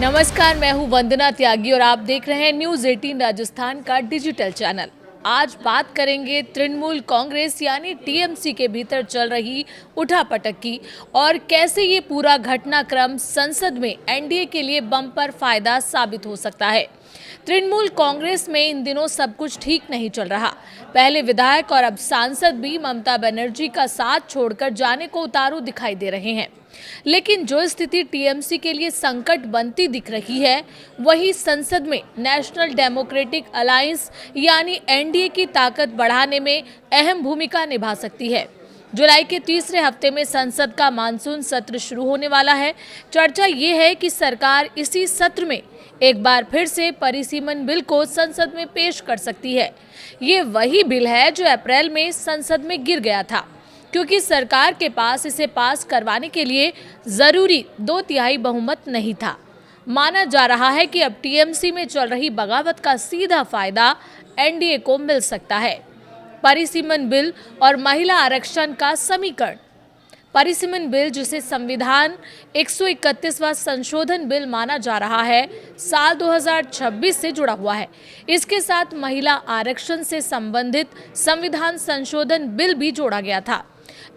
नमस्कार, मैं हूं वंदना त्यागी और आप देख रहे हैं न्यूज़ 18 राजस्थान का डिजिटल चैनल। आज बात करेंगे तृणमूल कांग्रेस यानी टीएमसी के भीतर चल रही उठापटक की और कैसे ये पूरा घटनाक्रम संसद में एनडीए के लिए बम्पर फायदा साबित हो सकता है। तृणमूल कांग्रेस में इन दिनों सब कुछ ठीक नहीं चल रहा। पहले विधायक और अब सांसद भी ममता बनर्जी का साथ छोड़कर जाने को उतारू दिखाई दे रहे हैं। लेकिन जो स्थिति टीएमसी के लिए संकट बनती दिख रही है, वही संसद में नेशनल डेमोक्रेटिक अलायंस यानी एनडीए की ताकत बढ़ाने में अहम भूमिका निभा सकती है। जुलाई के तीसरे हफ्ते में संसद का मानसून सत्र शुरू होने वाला है। चर्चा ये है कि सरकार इसी सत्र में एक बार फिर से परिसीमन बिल को संसद में पेश कर सकती है। ये वही बिल है जो अप्रैल में संसद में गिर गया था, क्योंकि सरकार के पास इसे पास करवाने के लिए जरूरी 2/3 बहुमत नहीं था। माना जा रहा है कि अब टीएमसी में चल रही बगावत का सीधा फायदा एनडीए को मिल सकता है। परिसीमन बिल और महिला आरक्षण का समीकरण। परिसीमन बिल, जिसे संविधान 131वां संशोधन बिल माना जा रहा है, साल 2026 से जुड़ा हुआ है। इसके साथ महिला आरक्षण से संबंधित संविधान संशोधन बिल भी जोड़ा गया था।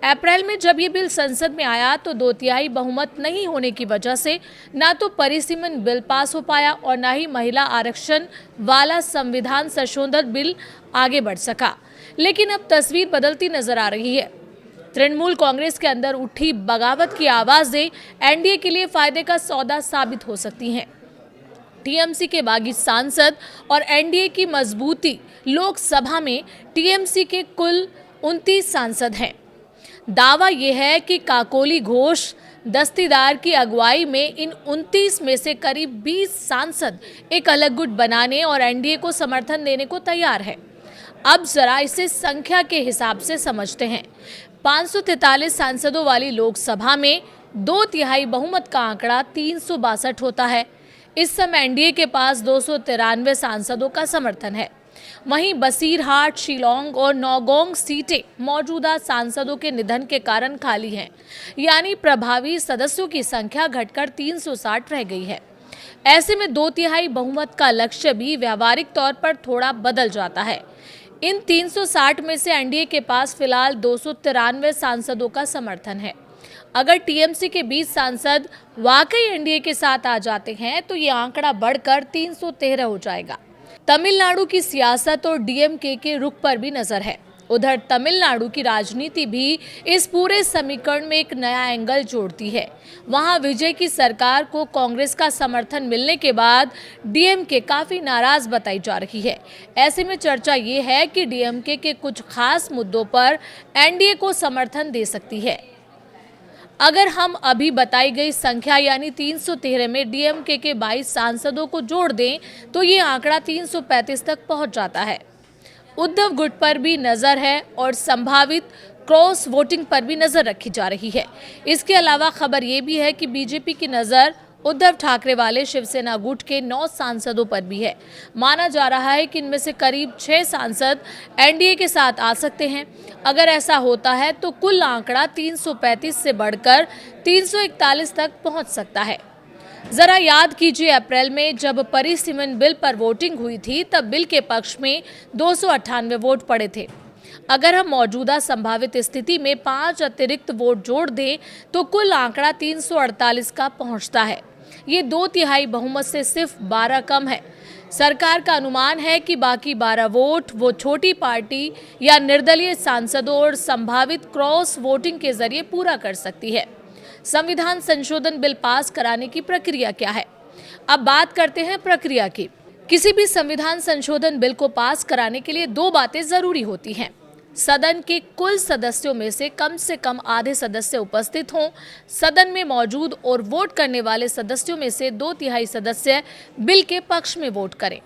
अप्रैल में जब ये बिल संसद में आया तो 2/3 बहुमत नहीं होने की वजह से ना तो परिसीमन बिल पास हो पाया और ना ही महिला आरक्षण वाला संविधान संशोधन बिल आगे बढ़ सका। लेकिन अब तस्वीर बदलती नजर आ रही है। तृणमूल कांग्रेस के अंदर उठी बगावत की आवाजें एनडीए के लिए फायदे का सौदा साबित हो सकती हैं। टीएमसी के बागी सांसद और एनडीए की मजबूती। लोकसभा में टीएमसी के कुल 29 सांसद हैं। दावा यह है कि काकोली घोष दस्तीदार की अगुवाई में इन 29 में से करीब 20 सांसद एक अलग गुट बनाने और एनडीए को समर्थन देने को तैयार है। अब जरा इसे संख्या के हिसाब से समझते हैं। 543 सांसदों वाली लोकसभा में 2/3 बहुमत का आंकड़ा 362 होता है। इस समय एनडीए के पास 293 सांसदों का समर्थन है। वहीं बसीरहाट, शिलोंग और नौगोंग सीटें मौजूदा सांसदों के निधन के कारण खाली हैं, यानी प्रभावी सदस्यों की संख्या घटकर 360 रह गई है। ऐसे में 2/3 बहुमत का लक्ष्य भी व्यावहारिक तौर पर थोड़ा बदल जाता है। इन 360 में से एनडीए के पास फिलहाल 293 सांसदों का समर्थन है। अगर टीएमसी के 20 सांसद वाकई एनडीए के साथ आ जाते हैं तो ये आंकड़ा बढ़कर 313 हो जाएगा। तमिलनाडु की सियासत और डीएमके के रुख पर भी नजर है। उधर तमिलनाडु की राजनीति भी इस पूरे समीकरण में एक नया एंगल जोड़ती है। वहां विजय की सरकार को कांग्रेस का समर्थन मिलने के बाद डीएमके काफी नाराज बताई जा रही है। ऐसे में चर्चा ये है कि डीएमके के कुछ खास मुद्दों पर एनडीए को समर्थन दे सकती है। अगर हम अभी बताई गई संख्या यानी 313 में डीएमके के 22 सांसदों को जोड़ दें तो ये आंकड़ा 335 तक पहुंच जाता है। उद्धव गुट पर भी नजर है और संभावित क्रॉस वोटिंग पर भी नजर रखी जा रही है। इसके अलावा खबर ये भी है कि बीजेपी की नजर उद्धव ठाकरे वाले शिवसेना गुट के 9 सांसदों पर भी है। माना जा रहा है कि इनमें से करीब 6 सांसद एनडीए के साथ आ सकते हैं। अगर ऐसा होता है तो कुल आंकड़ा 335 से बढ़कर 341 तक पहुंच सकता है। जरा याद कीजिए, अप्रैल में जब परिसीमन बिल पर वोटिंग हुई थी तब बिल के पक्ष में 298 वोट पड़े थे। अगर हम मौजूदा संभावित स्थिति में 5 अतिरिक्त वोट जोड़ दें तो कुल आंकड़ा 348 का पहुंचता है। ये 2/3 बहुमत से सिर्फ 12 कम है। सरकार का अनुमान है कि बाकी 12 वोट वो छोटी पार्टी या निर्दलीय सांसदों और संभावित क्रॉस वोटिंग के जरिए पूरा कर सकती है। संविधान संशोधन बिल पास कराने की प्रक्रिया क्या है? अब बात करते हैं प्रक्रिया की। किसी भी संविधान संशोधन बिल को पास कराने के लिए 2 बातें जरूरी होती हैं। सदन के कुल सदस्यों में से कम आधे सदस्य उपस्थित हों, सदन में मौजूद और वोट करने वाले सदस्यों में से 2/3 सदस्य बिल के पक्ष में वोट करें।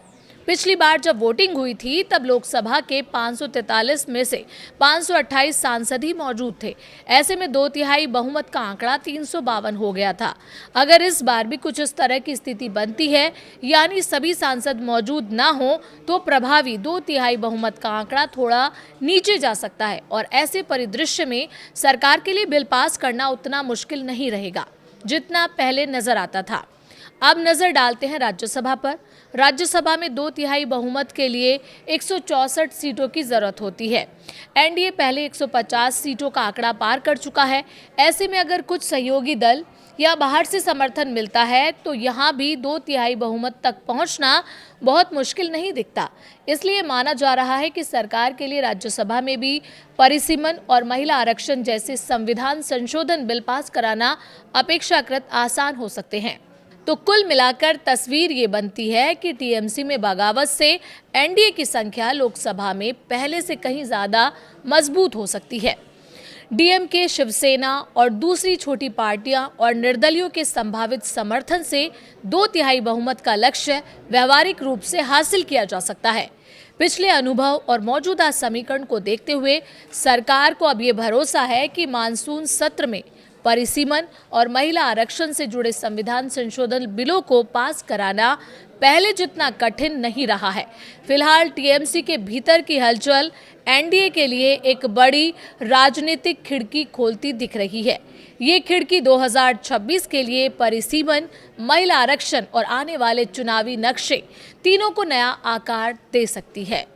पिछली बार जब वोटिंग हुई थी तब लोकसभा के 543 में से 528 सांसद ही मौजूद थे। ऐसे में 2/3 बहुमत का आंकड़ा 352 हो गया था। अगर इस बार भी कुछ इस तरह की स्थिति बनती है, यानी सभी सांसद मौजूद ना हो, तो प्रभावी 2/3 बहुमत का आंकड़ा थोड़ा नीचे जा सकता है और ऐसे परिदृश्य में सरकार के लिए बिल पास करना उतना मुश्किल नहीं रहेगा जितना पहले नजर आता था। अब नजर डालते हैं राज्यसभा पर। राज्यसभा में 2/3 बहुमत के लिए 164 सीटों की जरूरत होती है। एनडीए पहले 150 सीटों का आंकड़ा पार कर चुका है। ऐसे में अगर कुछ सहयोगी दल या बाहर से समर्थन मिलता है तो यहाँ भी 2/3 बहुमत तक पहुँचना बहुत मुश्किल नहीं दिखता। इसलिए माना जा रहा है कि सरकार के लिए राज्यसभा में भी परिसीमन और महिला आरक्षण जैसे संविधान संशोधन बिल पास कराना अपेक्षाकृत आसान हो सकते हैं। तो कुल मिलाकर तस्वीर ये बनती है कि टीएमसी में बगावत से एनडीए की संख्या लोकसभा में पहले से कहीं ज्यादा मजबूत हो सकती है। डीएमके, शिवसेना और दूसरी छोटी पार्टियां और निर्दलियों के संभावित समर्थन से 2/3 बहुमत का लक्ष्य व्यवहारिक रूप से हासिल किया जा सकता है। पिछले अनुभव और मौजूदा समीकरण को देखते हुए सरकार को अब ये भरोसा है कि मानसून सत्र में परिसीमन और महिला आरक्षण से जुड़े संविधान संशोधन बिलों को पास कराना पहले जितना कठिन नहीं रहा है। फिलहाल टीएमसी के भीतर की हलचल एनडीए के लिए एक बड़ी राजनीतिक खिड़की खोलती दिख रही है। ये खिड़की 2026 के लिए परिसीमन, महिला आरक्षण और आने वाले चुनावी नक्शे तीनों को नया आकार दे सकती है।